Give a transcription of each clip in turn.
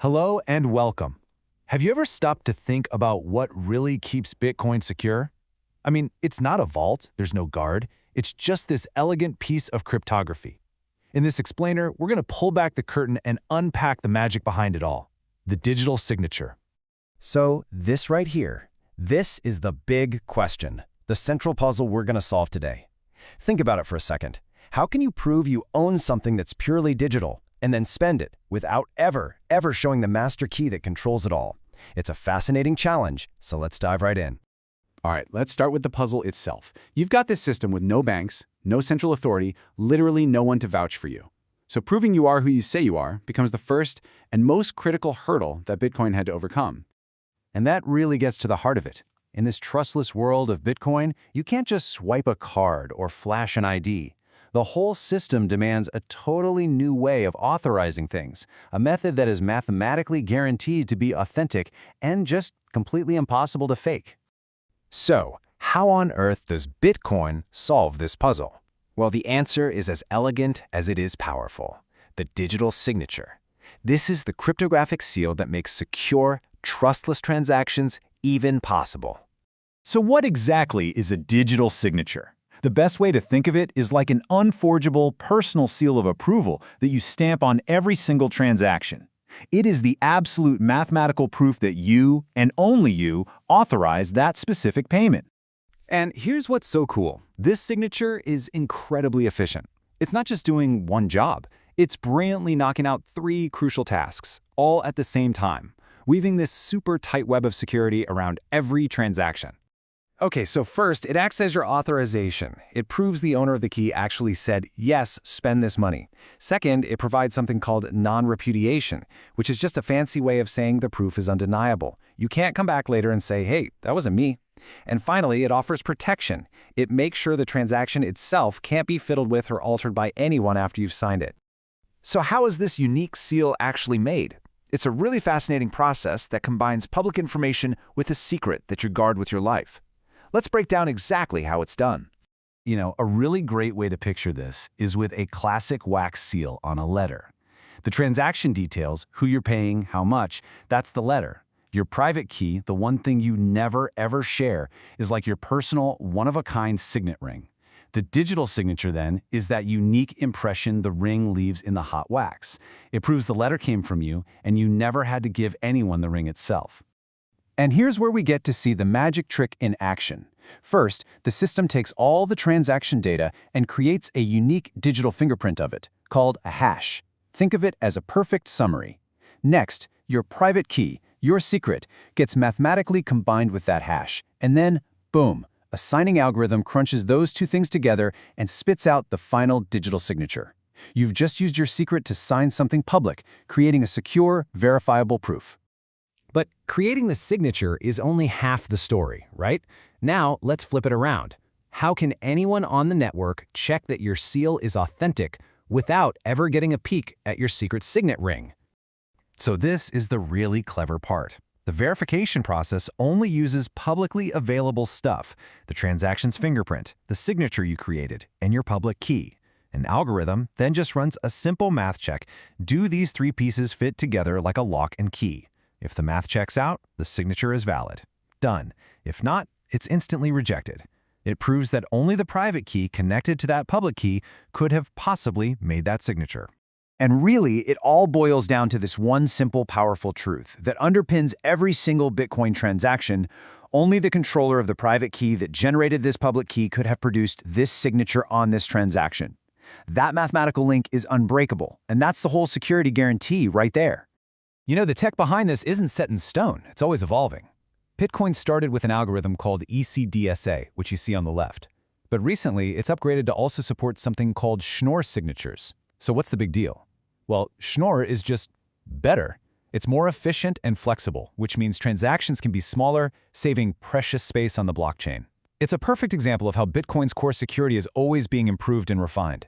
Hello and welcome. Have you ever stopped to think about what really keeps Bitcoin secure? I mean, it's not a vault, there's no guard, it's just this elegant piece of cryptography. In this explainer, we're going to pull back the curtain and unpack the magic behind it all, the digital signature. So this right here, this is the big question, the central puzzle we're going to solve today. Think about it for a second. How can you prove you own something that's purely digital and then spend it without ever showing the master key that controls it all? It's a fascinating challenge, so let's dive right in. All right, let's start with the puzzle itself. You've got this system with no banks, no central authority, literally no one to vouch for you. So proving you are who you say you are becomes the first and most critical hurdle that Bitcoin had to overcome. And that really gets to the heart of it. In this trustless world of Bitcoin, you can't just swipe a card or flash an ID. The whole system demands a totally new way of authorizing things, a method that is mathematically guaranteed to be authentic and just completely impossible to fake. So, how on earth does Bitcoin solve this puzzle? Well, the answer is as elegant as it is powerful: the digital signature. This is the cryptographic seal that makes secure, trustless transactions even possible. So what exactly is a digital signature? The best way to think of it is like an unforgeable personal seal of approval that you stamp on every single transaction. It is the absolute mathematical proof that you, and only you, authorize that specific payment. And here's what's so cool. This signature is incredibly efficient. It's not just doing one job. It's brilliantly knocking out three crucial tasks, all at the same time, weaving this super tight web of security around every transaction. Okay, so first, it acts as your authorization. It proves the owner of the key actually said, yes, spend this money. Second, it provides something called non-repudiation, which is just a fancy way of saying the proof is undeniable. You can't come back later and say, hey, that wasn't me. And finally, it offers protection. It makes sure the transaction itself can't be fiddled with or altered by anyone after you've signed it. So how is this unique seal actually made? It's a really fascinating process that combines public information with a secret that you guard with your life. Let's break down exactly how it's done. You know, a really great way to picture this is with a classic wax seal on a letter. The transaction details, who you're paying, how much, that's the letter. Your private key, the one thing you never ever share, is like your personal, one-of-a-kind signet ring. The digital signature, then, is that unique impression the ring leaves in the hot wax. It proves the letter came from you, and you never had to give anyone the ring itself. And here's where we get to see the magic trick in action. First, the system takes all the transaction data and creates a unique digital fingerprint of it, called a hash. Think of it as a perfect summary. Next, your private key, your secret, gets mathematically combined with that hash, and then, boom, a signing algorithm crunches those two things together and spits out the final digital signature. You've just used your secret to sign something public, creating a secure, verifiable proof. But creating the signature is only half the story, right? Now, let's flip it around. How can anyone on the network check that your seal is authentic without ever getting a peek at your secret signet ring? So this is the really clever part. The verification process only uses publicly available stuff: the transaction's fingerprint, the signature you created, and your public key. An algorithm then just runs a simple math check. Do these three pieces fit together like a lock and key? If the math checks out, the signature is valid. Done. If not, it's instantly rejected. It proves that only the private key connected to that public key could have possibly made that signature. And really, it all boils down to this one simple, powerful truth that underpins every single Bitcoin transaction. Only the controller of the private key that generated this public key could have produced this signature on this transaction. That mathematical link is unbreakable, and that's the whole security guarantee right there. You know, the tech behind this isn't set in stone. It's always evolving. Bitcoin started with an algorithm called ECDSA, which you see on the left. But recently, it's upgraded to also support something called Schnorr signatures. So what's the big deal? Well, Schnorr is just better. It's more efficient and flexible, which means transactions can be smaller, saving precious space on the blockchain. It's a perfect example of how Bitcoin's core security is always being improved and refined.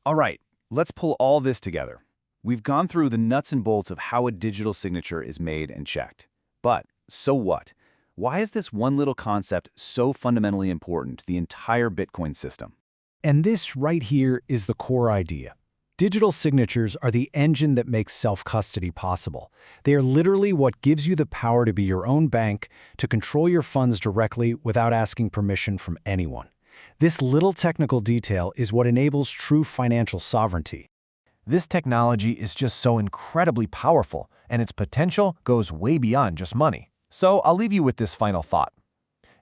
All right, let's pull all this together. We've gone through the nuts and bolts of how a digital signature is made and checked. But so what? Why is this one little concept so fundamentally important to the entire Bitcoin system? And this right here is the core idea. Digital signatures are the engine that makes self-custody possible. They are literally what gives you the power to be your own bank, to control your funds directly without asking permission from anyone. This little technical detail is what enables true financial sovereignty. This technology is just so incredibly powerful, and its potential goes way beyond just money. So I'll leave you with this final thought.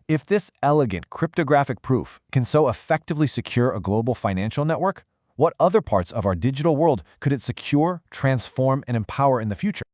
If this elegant cryptographic proof can so effectively secure a global financial network, what other parts of our digital world could it secure, transform, and empower in the future?